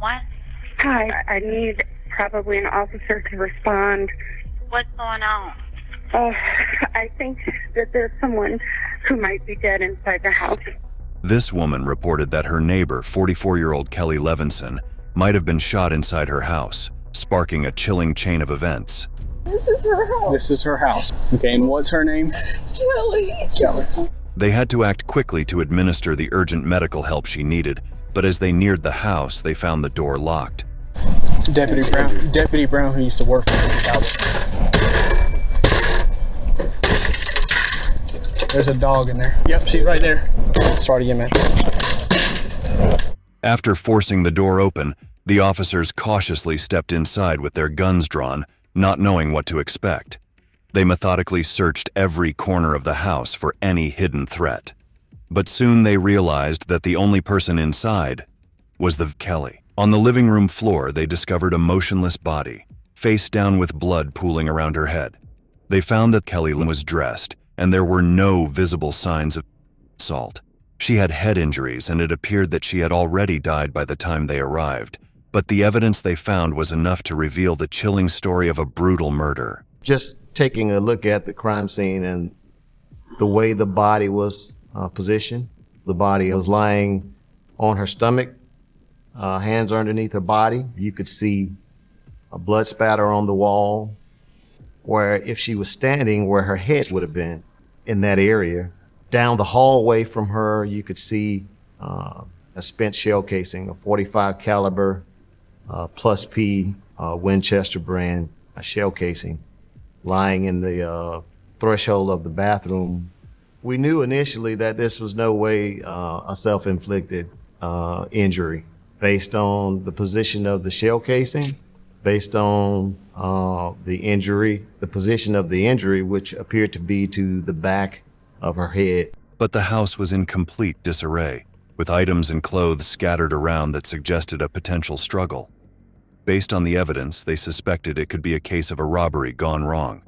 911. Hi, I need probably an officer to respond. What's going on? I think that there's someone who might be dead inside the house. This woman reported that her neighbor, 44-year-old Kelly Levinson, might have been shot inside her house, sparking a chilling chain of events. This is her house. This is her house. Okay, and what's her name? Kelly. They had to act quickly to administer the urgent medical help she needed, but as they neared the house, they found the door locked. Deputy Brown, who used to work for the There's a dog in there. Yep, she's right there. Sorry again, man. After forcing the door open, the officers cautiously stepped inside with their guns drawn, not knowing what to expect. They methodically searched every corner of the house for any hidden threat. But soon they realized that the only person inside was Kelly. On the living room floor, they discovered a motionless body, face down with blood pooling around her head. They found that Kelly was dressed, and there were no visible signs of assault. She had head injuries, and it appeared that she had already died by the time they arrived. But the evidence they found was enough to reveal the chilling story of a brutal murder. Just taking a look at the crime scene and the way the body was positioned, the body was lying on her stomach, hands underneath her body. You could see a blood spatter on the wall, where if she was standing, where her head would have been in that area. Down the hallway from her, you could see a spent shell casing, a .45 caliber plus P Winchester brand shell casing, lying in the threshold of the bathroom. We knew initially that this was no way a self-inflicted injury, based on the position of the shell casing, based on the position of the injury, which appeared to be to the back of her head. But the house was in complete disarray, with items and clothes scattered around that suggested a potential struggle. Based on the evidence, they suspected it could be a case of a robbery gone wrong.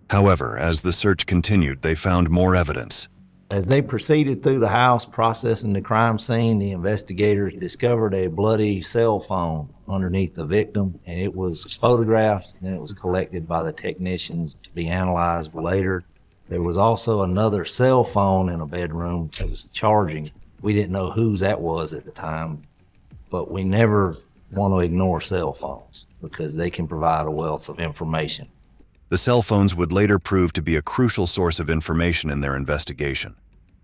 However, as the search continued, they found more evidence. As they proceeded through the house processing the crime scene, the investigators discovered a bloody cell phone underneath the victim, and it was photographed and it was collected by the technicians to be analyzed later. There was also another cell phone in a bedroom that was charging. We didn't know whose that was at the time, but we never want to ignore cell phones because they can provide a wealth of information. The cell phones would later prove to be a crucial source of information in their investigation.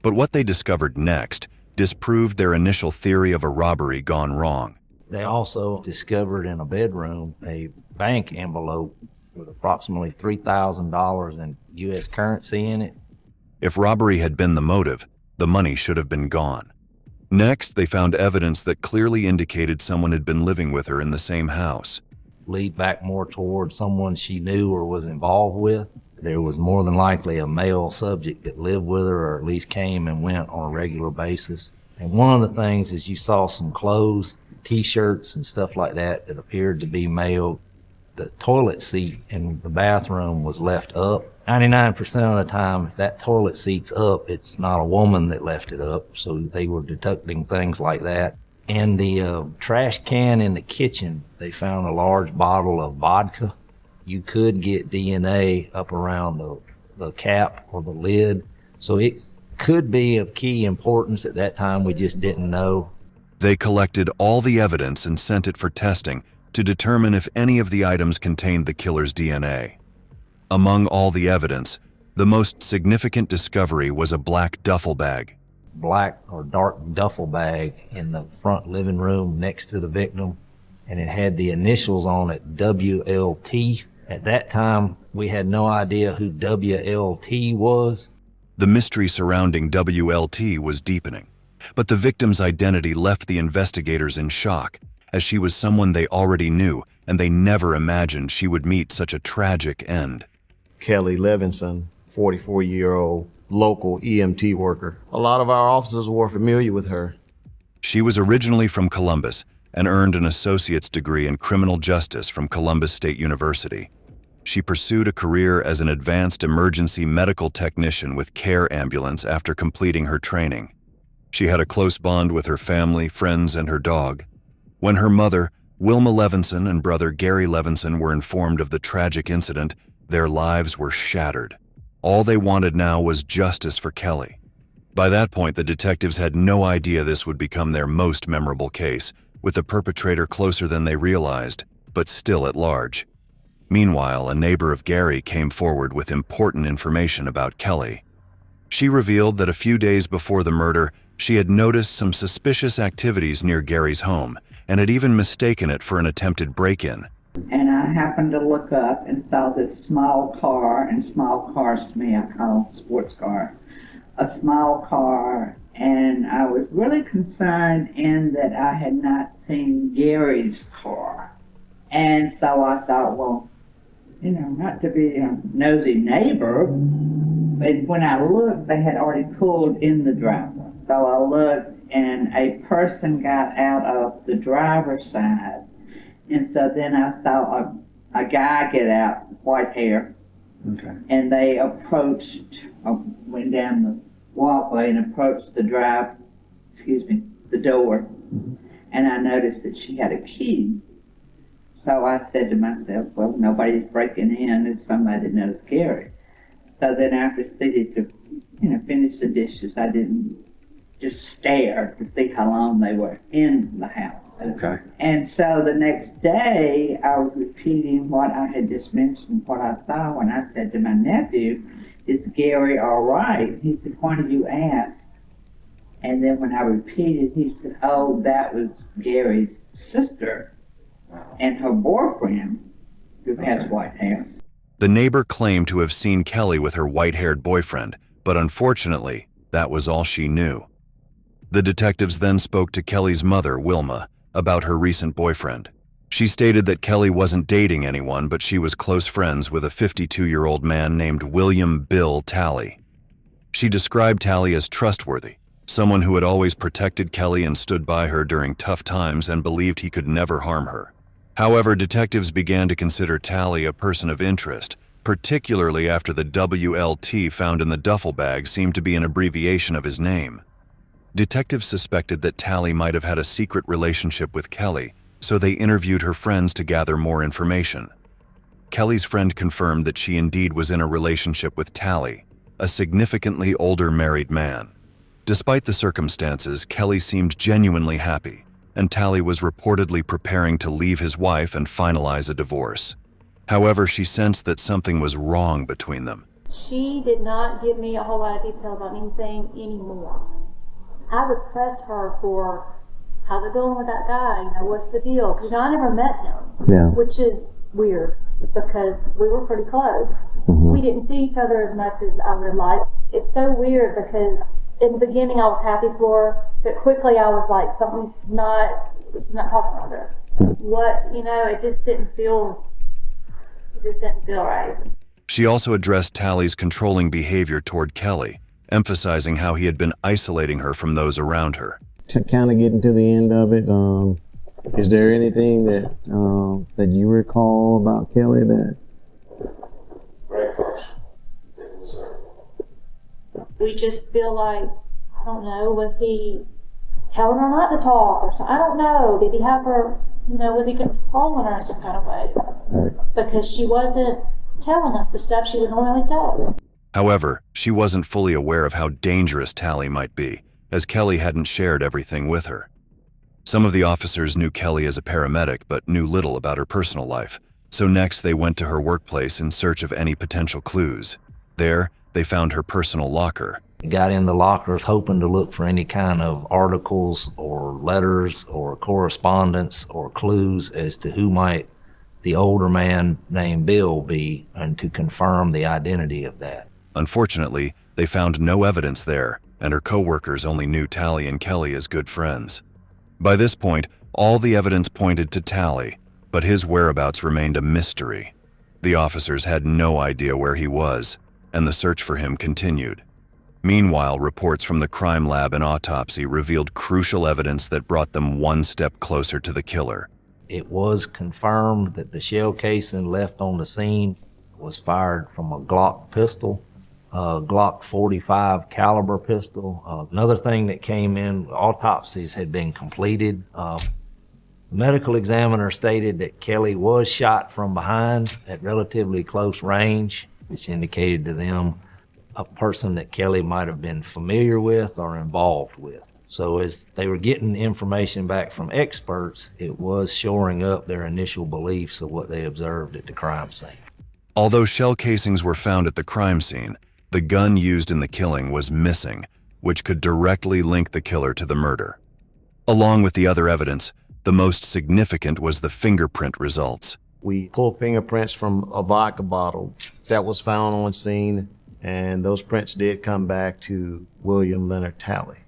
But what they discovered next disproved their initial theory of a robbery gone wrong. They also discovered in a bedroom a bank envelope with approximately $3,000 in U.S. currency in it. If robbery had been the motive, the money should have been gone. Next, they found evidence that clearly indicated someone had been living with her in the same house. Lead back more toward someone she knew or was involved with. There was more than likely a male subject that lived with her or at least came and went on a regular basis. And one of the things is you saw some clothes, t-shirts and stuff like that that appeared to be male. The toilet seat in the bathroom was left up. 99% of the time, if that toilet seat's up, it's not a woman that left it up. So they were detecting things like that. In the trash can in the kitchen, they found a large bottle of vodka. You could get DNA up around the cap or the lid. So it could be of key importance at that time. We just didn't know. They collected all the evidence and sent it for testing to determine if any of the items contained the killer's DNA. Among all the evidence, the most significant discovery was a black duffel bag. Black or dark duffel bag in the front living room next to the victim, and it had the initials on it, WLT. At that time, we had no idea who WLT was. The mystery surrounding WLT was deepening, but the victim's identity left the investigators in shock, as she was someone they already knew, and they never imagined she would meet such a tragic end. Kelly Levinson, 44-year-old local EMT worker. A lot of our officers were familiar with her. She was originally from Columbus and earned an associate's degree in criminal justice from Columbus State University. She pursued a career as an advanced emergency medical technician with Care Ambulance after completing her training. She had a close bond with her family, friends, and her dog. When her mother, Wilma Levinson, and brother Gary Levinson were informed of the tragic incident, their lives were shattered. All they wanted now was justice for Kelly. By that point, the detectives had no idea this would become their most memorable case, with the perpetrator closer than they realized, but still at large. Meanwhile, a neighbor of Gary came forward with important information about Kelly. She revealed that a few days before the murder, she had noticed some suspicious activities near Gary's home and had even mistaken it for an attempted break-in. And I happened to look up and saw this small car, and small cars to me I call sports cars, a small car, and I was really concerned in that I had not seen Gary's car. And so I thought, well, you know, not to be a nosy neighbor, but when I looked, they had already pulled in the driveway. So I looked, and a person got out of the driver's side. And so then I saw a guy get out, white hair. Okay. And they went down the walkway and approached the door. And I noticed that she had a key. So I said to myself, well, nobody's breaking in if somebody knows Gary. So then after proceeded to, finish the dishes, I didn't just stare to see how long they were in the house. Okay. And so the next day, I was repeating what I had just mentioned, what I saw, when I said to my nephew, is Gary all right? He said, why did you ask? And then when I repeated, he said, oh, that was Gary's sister and her boyfriend, who has white hair. The neighbor claimed to have seen Kelly with her white-haired boyfriend, but unfortunately, that was all she knew. The detectives then spoke to Kelly's mother, Wilma, about her recent boyfriend. She stated that Kelly wasn't dating anyone, but she was close friends with a 52-year-old man named William Bill Talley. She described Talley as trustworthy, someone who had always protected Kelly and stood by her during tough times and believed he could never harm her. However, detectives began to consider Talley a person of interest, particularly after the WLT found in the duffel bag seemed to be an abbreviation of his name. Detectives suspected that Talley might have had a secret relationship with Kelly, so they interviewed her friends to gather more information. Kelly's friend confirmed that she indeed was in a relationship with Talley, a significantly older married man. Despite the circumstances, Kelly seemed genuinely happy, and Talley was reportedly preparing to leave his wife and finalize a divorce. However, she sensed that something was wrong between them. She did not give me a whole lot of detail about anything anymore. I would press her for, how's it going with that guy? What's the deal? Because I never met him, which is weird because we were pretty close. We didn't see each other as much as I would like. It's so weird because in the beginning I was happy for her, but quickly I was like, something's not talking about this. It just didn't feel right. She also addressed Talley's controlling behavior toward Kelly, emphasizing how he had been isolating her from those around her. To kind of getting to the end of it, is there anything that you recall about Kelly that? Very close. We just feel like, I don't know, was he telling her not to talk or something? I don't know. Did he have her, was he controlling her in some kind of way? Because she wasn't telling us the stuff she would normally tell us. However, she wasn't fully aware of how dangerous Talley might be, as Kelly hadn't shared everything with her. Some of the officers knew Kelly as a paramedic, but knew little about her personal life, so next they went to her workplace in search of any potential clues. There, they found her personal locker. Got in the lockers hoping to look for any kind of articles or letters or correspondence or clues as to who might the older man named Bill be, and to confirm the identity of that. Unfortunately, they found no evidence there, and her co-workers only knew Talley and Kelly as good friends. By this point, all the evidence pointed to Talley, but his whereabouts remained a mystery. The officers had no idea where he was, and the search for him continued. Meanwhile, reports from the crime lab and autopsy revealed crucial evidence that brought them one step closer to the killer. It was confirmed that the shell casing left on the scene was fired from a Glock pistol, a Glock 45 caliber pistol. Another thing that came in, autopsies had been completed. The medical examiner stated that Kelly was shot from behind at relatively close range, which indicated to them a person that Kelly might have been familiar with or involved with. So as they were getting information back from experts, it was shoring up their initial beliefs of what they observed at the crime scene. Although shell casings were found at the crime scene, the gun used in the killing was missing, which could directly link the killer to the murder. Along with the other evidence, the most significant was the fingerprint results. We pulled fingerprints from a vodka bottle that was found on scene, and those prints did come back to William Leonard Talley.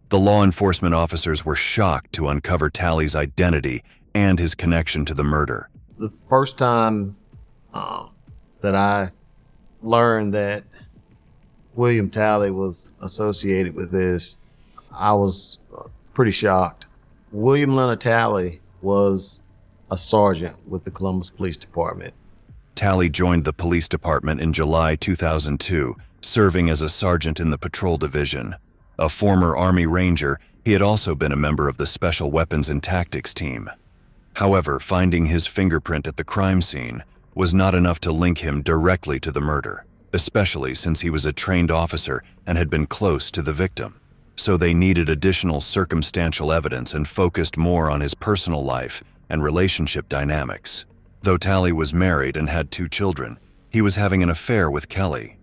The law enforcement officers were shocked to uncover Talley's identity and his connection to the murder. The first time that I learned that William Talley was associated with this, I was pretty shocked. William Leonard Talley was a sergeant with the Columbus Police Department. Talley joined the police department in July 2002, serving as a sergeant in the patrol division. A former Army Ranger, he had also been a member of the Special Weapons and Tactics team. However, finding his fingerprint at the crime scene was not enough to link him directly to the murder, especially since he was a trained officer and had been close to the victim. So they needed additional circumstantial evidence and focused more on his personal life and relationship dynamics. Though Talley was married and had 2 children, he was having an affair with Kelly.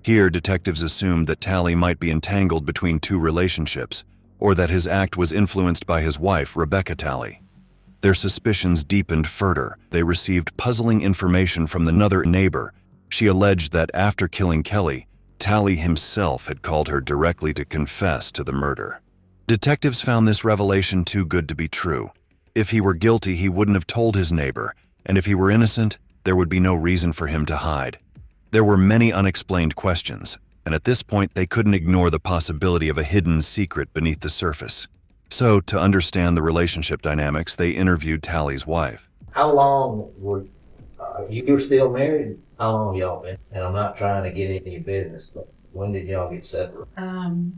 Here, detectives assumed that Talley might be entangled between 2 relationships, or that his act was influenced by his wife, Rebecca Talley. Their suspicions deepened further. They received puzzling information from another neighbor. She alleged that after killing Kelly, Talley himself had called her directly to confess to the murder. Detectives found this revelation too good to be true. If he were guilty, he wouldn't have told his neighbor, and if he were innocent, there would be no reason for him to hide. There were many unexplained questions, and at this point they couldn't ignore the possibility of a hidden secret beneath the surface. So, to understand the relationship dynamics, they interviewed Talley's wife. How long were you were still married? How long y'all been? And I'm not trying to get into your business, but when did y'all get separated?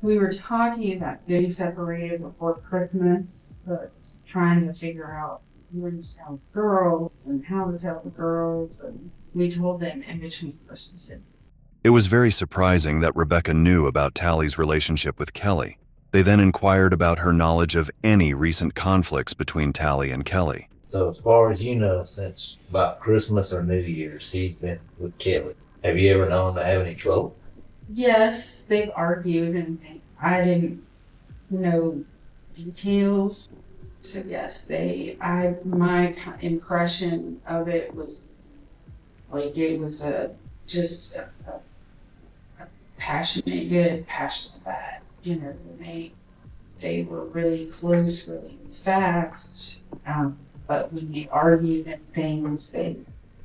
We were talking about getting separated before Christmas, but trying to figure out when to tell the girls and how to tell the girls, and we told them in between Christmas and It was very surprising that Rebecca knew about Talley's relationship with Kelly. They then inquired about her knowledge of any recent conflicts between Talley and Kelly. So as far as you know, since about Christmas or New Year's, he's been with Kelly. Have you ever known to have any trouble? yes, they've argued, and I didn't know details. So yes, my impression of it was like it was just a passionate good, passionate bad. You know, they were really close, really fast. But when they argued and things, they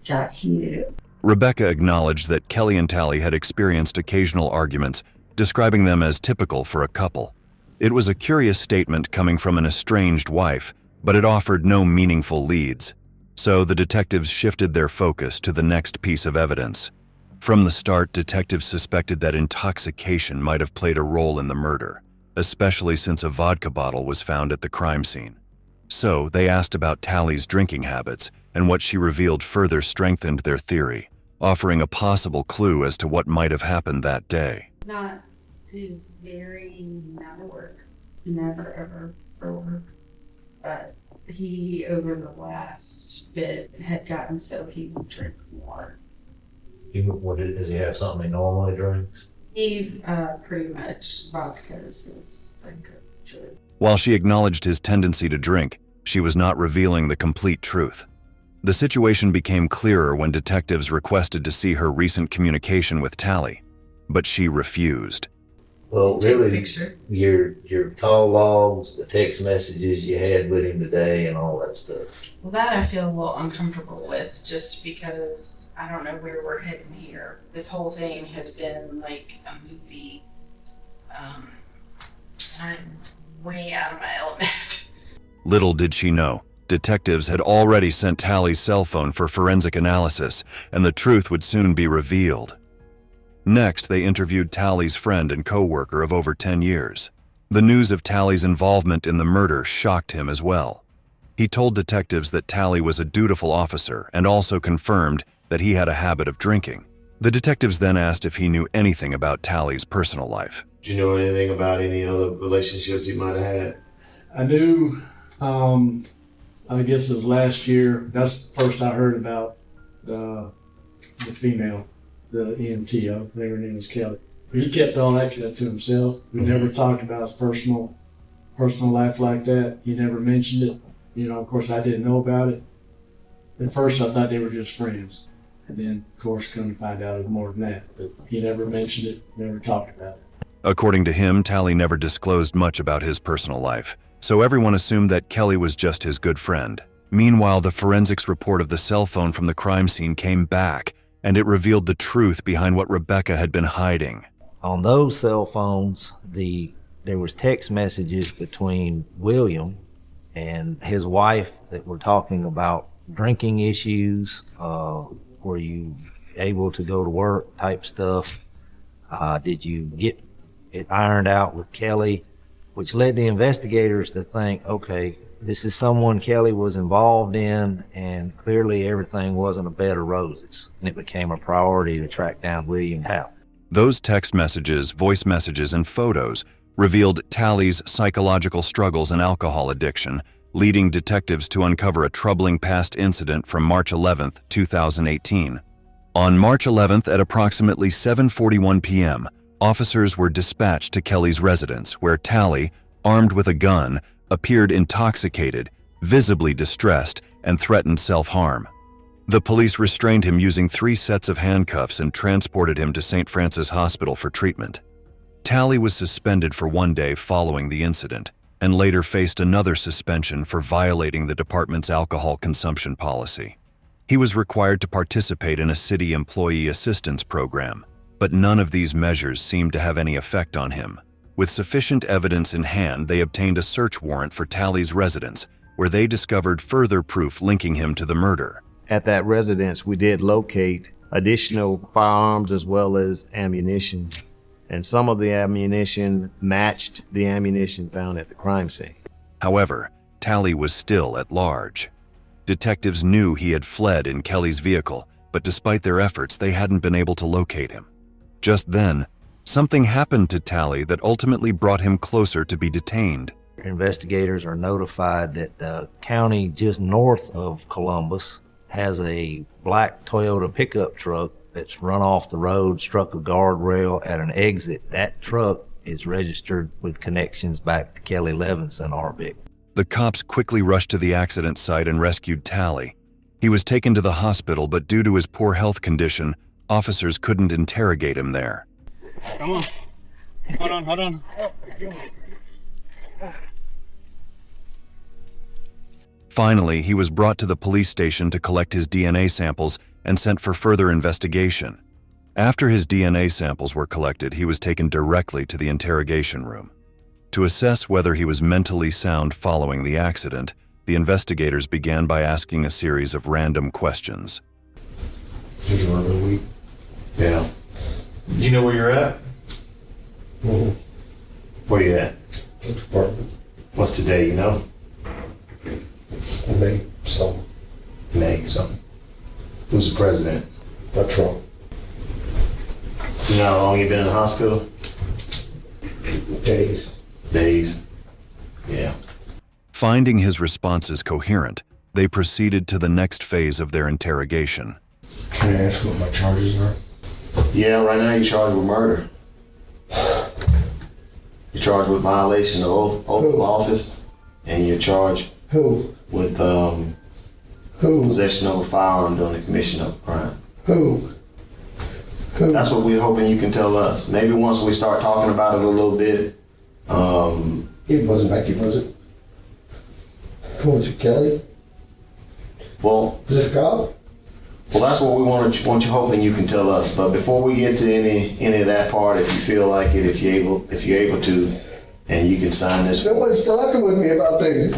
got heated. Rebecca acknowledged that Kelly and Talley had experienced occasional arguments, describing them as typical for a couple. It was a curious statement coming from an estranged wife, but it offered no meaningful leads. So the detectives shifted their focus to the next piece of evidence. From the start, detectives suspected that intoxication might have played a role in the murder, especially since a vodka bottle was found at the crime scene. So they asked about Talley's drinking habits, and what she revealed further strengthened their theory, offering a possible clue as to what might have happened that day. He's very not at work, never ever for work, but he over the last bit had gotten so he would drink more. Does he have something he normally drinks? He pretty much vodka is his drink of choice. While she acknowledged his tendency to drink, she was not revealing the complete truth. The situation became clearer when detectives requested to see her recent communication with Talley, but she refused. Well, really, your call logs, the text messages you had with him today and all that stuff. Well, that I feel a little uncomfortable with, just because I don't know where we're heading here. This whole thing has been like a movie. I'm way out of my element. Little did she know, detectives had already sent Talley's cell phone for forensic analysis, and the truth would soon be revealed. Next, they interviewed Talley's friend and co-worker of over 10 years. The news of Tally's involvement in the murder shocked him as well. He told detectives that Tally was a dutiful officer and also confirmed that he had a habit of drinking. The detectives then asked if he knew anything about Tally's personal life. Do you know anything about any other relationships he might have had? I knew, I guess it was last year, that's the first I heard about the female, the EMT, I think her name was Kelly. He kept all that to himself. We never talked about his personal life like that. He never mentioned it. You know, of course, I didn't know about it. At first, I thought they were just friends. And then, of course, come to find out it was more than that. But he never mentioned it, never talked about it. According to him, Tally never disclosed much about his personal life, so everyone assumed that Kelly was just his good friend. Meanwhile, the forensics report of the cell phone from the crime scene came back, and it revealed the truth behind what Rebecca had been hiding. On those cell phones, there was text messages between William and his wife that were talking about drinking issues, were you able to go to work type stuff, did you get it ironed out with Kelly, which led the investigators to think, okay, this is someone Kelly was involved in, and clearly everything wasn't a bed of roses, and it became a priority to track down William Howe. Those text messages, voice messages, and photos revealed Tally's psychological struggles and alcohol addiction, leading detectives to uncover a troubling past incident from March 11, 2018. On March 11th at approximately 7:41 p.m., officers were dispatched to Kelly's residence where Tally, armed with a gun, appeared intoxicated, visibly distressed, and threatened self-harm. The police restrained him using 3 sets of handcuffs and transported him to St. Francis Hospital for treatment. Tally was suspended for 1 day following the incident and later faced another suspension for violating the department's alcohol consumption policy. He was required to participate in a city employee assistance program, but none of these measures seemed to have any effect on him. With sufficient evidence in hand, they obtained a search warrant for Tally's residence, where they discovered further proof linking him to the murder. At that residence, we did locate additional firearms as well as ammunition, and some of the ammunition matched the ammunition found at the crime scene. However, Tally was still at large. Detectives knew he had fled in Kelly's vehicle, but despite their efforts, they hadn't been able to locate him. Just then, something happened to Tally that ultimately brought him closer to be detained. Investigators are notified that the county just north of Columbus has a black Toyota pickup truck that's run off the road, struck a guardrail at an exit. That truck is registered with connections back to Kelly Levinson, Arbic. The cops quickly rushed to the accident site and rescued Tally. He was taken to the hospital, but due to his poor health condition, officers couldn't interrogate him there. Come on. Hold on. Finally, he was brought to the police station to collect his DNA samples and sent for further investigation. After his DNA samples were collected, he was taken directly to the interrogation room. To assess whether he was mentally sound following the accident, the investigators began by asking a series of random questions. Did you work a week? Yeah. Do you know where you're at? Mm-hmm. Where are you at? The department. What's today, you know? May something. May something. Who's the president? Not Trump. You know how long you been in the hospital? Days. Days. Yeah. Finding his responses coherent, they proceeded to the next phase of their interrogation. Can I ask what my charges are? Yeah, right now you're charged with murder. You're charged with violation of oath of office, and you're charged Who? with Who? possession of a firearm during the commission of a crime. Who? Who? That's what we're hoping you can tell us. Maybe once we start talking about it a little bit. It wasn't Becky, was it? Who was it, Kelly? Well, Was it a cop? well, that's what we want you hoping you can tell us. But before we get to any of that part, if you feel like it, if you're able to, and you can sign this. Nobody's talking with me about things.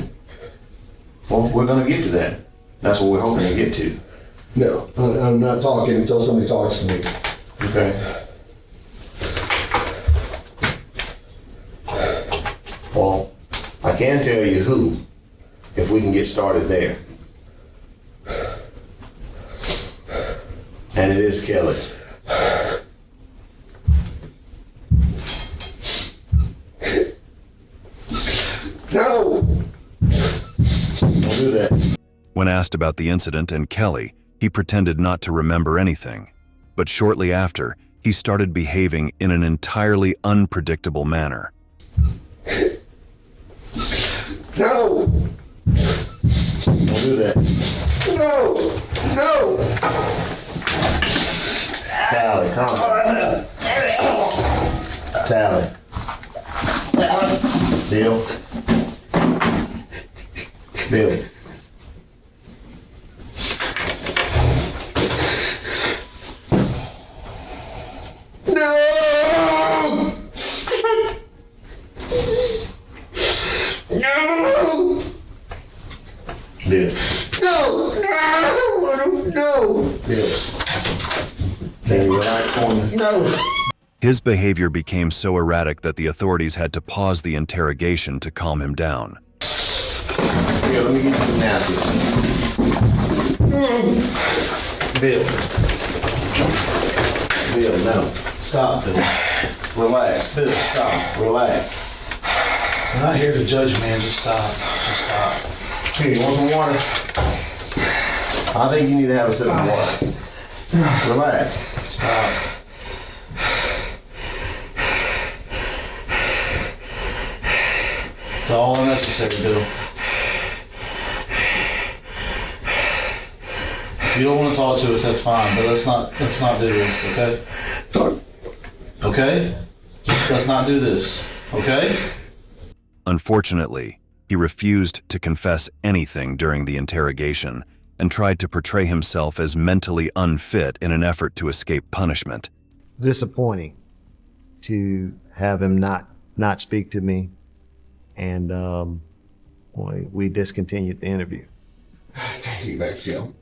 Well, we're gonna get to that. That's what we're hoping to get to. No, I'm not talking until somebody talks to me. Okay. can tell you who, if we can get started there. And it is Kelly. No! Don't do that. When asked about the incident and Kelly, he pretended not to remember anything. But shortly after, he started behaving in an entirely unpredictable manner. No! Don't do that. No! No! Tally, calm down. Tally. Bill. Bill. No! No! Bill. No! No! No! Bill. Can you relax for me? No! His behavior became so erratic that the authorities had to pause the interrogation to calm him down. Here, let me get you some napkins. Bill. Bill, no. Stop, Bill. Relax. Bill, stop. Relax. I'm not here to judge, man. Just stop. Just stop. Here, you want some water? I think you need to have a sip of water. Relax. Stop. It's all unnecessary, Bill. If you don't want to talk to us, that's fine, but let's not do this, okay? Okay? Just let's not do this, okay? Unfortunately, he refused to confess anything during the interrogation and tried to portray himself as mentally unfit in an effort to escape punishment. Disappointing to have him not speak to me, and we discontinued the interview. Take me back to jail.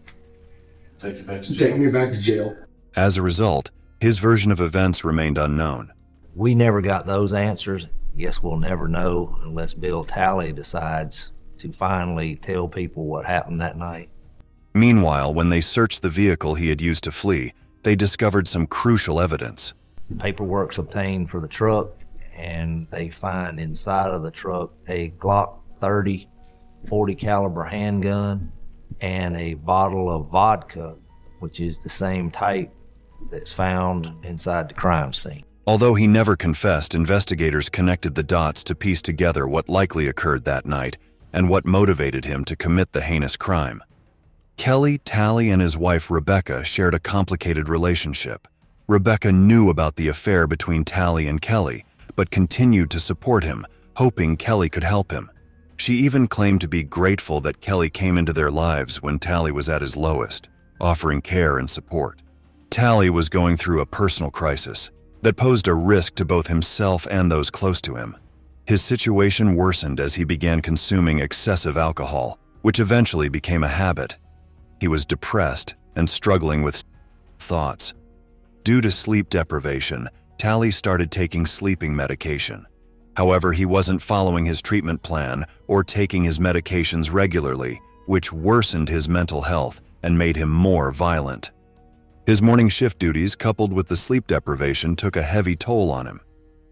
Take you back to jail. Take me back to jail. As a result, his version of events remained unknown. We never got those answers. Guess we'll never know unless Bill Talley decides to finally tell people what happened that night. Meanwhile, when they searched the vehicle he had used to flee, they discovered some crucial evidence. Paperwork's obtained for the truck, and they find inside of the truck a Glock 30 .40 caliber handgun and a bottle of vodka, which is the same type that's found inside the crime scene. Although he never confessed, investigators connected the dots to piece together what likely occurred that night and what motivated him to commit the heinous crime. Kelly, Talley, and his wife Rebecca shared a complicated relationship. Rebecca knew about the affair between Talley and Kelly, but continued to support him, hoping Kelly could help him. She even claimed to be grateful that Kelly came into their lives when Talley was at his lowest, offering care and support. Talley was going through a personal crisis that posed a risk to both himself and those close to him. His situation worsened as he began consuming excessive alcohol, which eventually became a habit. He was depressed and struggling with thoughts. Due to sleep deprivation, Talley started taking sleeping medication. However, he wasn't following his treatment plan or taking his medications regularly, which worsened his mental health and made him more violent. His morning shift duties, coupled with the sleep deprivation, took a heavy toll on him.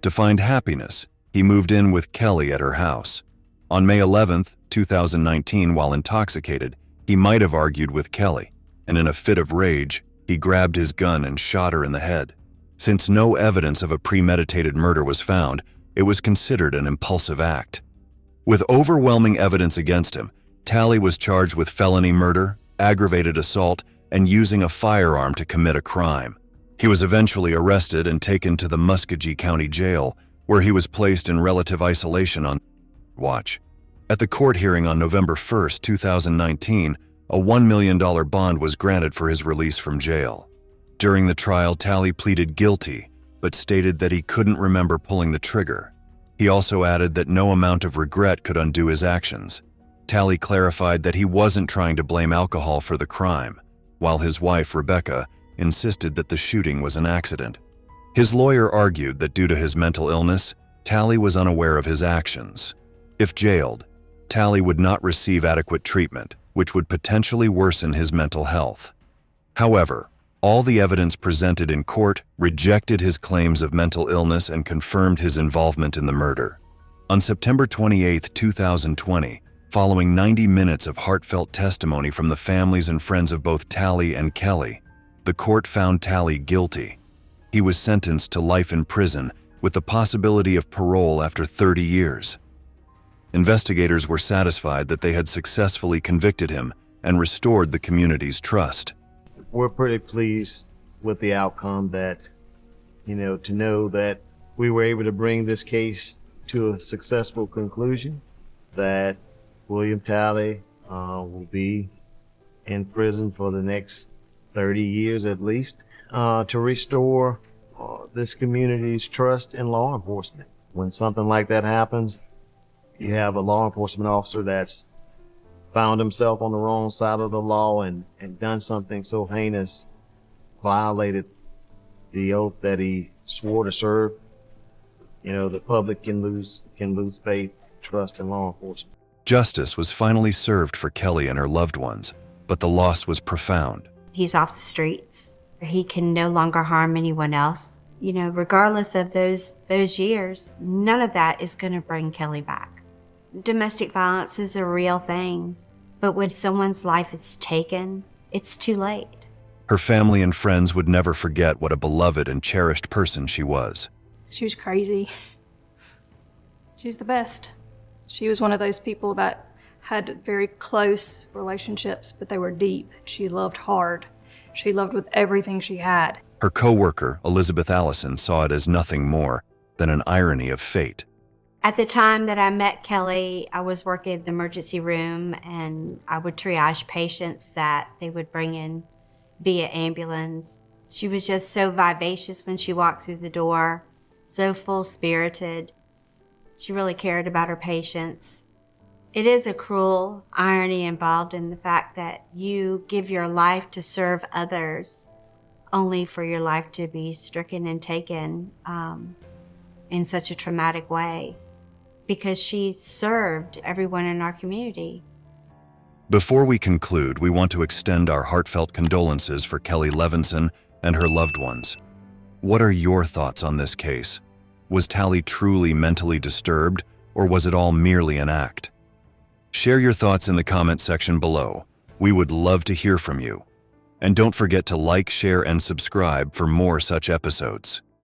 To find happiness, he moved in with Kelly at her house. On May 11th, 2019, while intoxicated, he might have argued with Kelly, and in a fit of rage, he grabbed his gun and shot her in the head. Since no evidence of a premeditated murder was found, it was considered an impulsive act. With overwhelming evidence against him, Talley was charged with felony murder, aggravated assault, and using a firearm to commit a crime. He was eventually arrested and taken to the Muskogee County Jail, where he was placed in relative isolation on watch. At the court hearing on November 1st, 2019, a $1 million bond was granted for his release from jail. During the trial, Talley pleaded guilty, but stated that he couldn't remember pulling the trigger. He also added that no amount of regret could undo his actions. Talley clarified that he wasn't trying to blame alcohol for the crime, while his wife, Rebecca, insisted that the shooting was an accident. His lawyer argued that due to his mental illness, Talley was unaware of his actions. If jailed, Tally would not receive adequate treatment, which would potentially worsen his mental health. However, all the evidence presented in court rejected his claims of mental illness and confirmed his involvement in the murder. On September 28, 2020, following 90 minutes of heartfelt testimony from the families and friends of both Tally and Kelly, the court found Tally guilty. He was sentenced to life in prison with the possibility of parole after 30 years. Investigators were satisfied that they had successfully convicted him and restored the community's trust. We're pretty pleased with the outcome that, to know that we were able to bring this case to a successful conclusion, that William Tally will be in prison for the next 30 years at least, to restore this community's trust in law enforcement. When something like that happens, you have a law enforcement officer that's found himself on the wrong side of the law and done something so heinous, violated the oath that he swore to serve. The public can lose faith, trust in law enforcement. Justice was finally served for Kelly and her loved ones, but the loss was profound. He's off the streets. He can no longer harm anyone else. Regardless of those years, none of that is going to bring Kelly back. Domestic violence is a real thing, but when someone's life is taken, it's too late. Her family and friends would never forget what a beloved and cherished person she was. She was crazy. She was the best. She was one of those people that had very close relationships, but they were deep. She loved hard. She loved with everything she had. Her co-worker, Elizabeth Allison, saw it as nothing more than an irony of fate. At the time that I met Kelly, I was working in the emergency room, and I would triage patients that they would bring in via ambulance. She was just so vivacious when she walked through the door, so full-spirited. She really cared about her patients. It is a cruel irony involved in the fact that you give your life to serve others, only for your life to be stricken and taken in such a traumatic way, because she served everyone in our community. Before we conclude, we want to extend our heartfelt condolences for Kelly Levinson and her loved ones. What are your thoughts on this case? Was Tally truly mentally disturbed, or was it all merely an act? Share your thoughts in the comment section below. We would love to hear from you. And don't forget to like, share, and subscribe for more such episodes.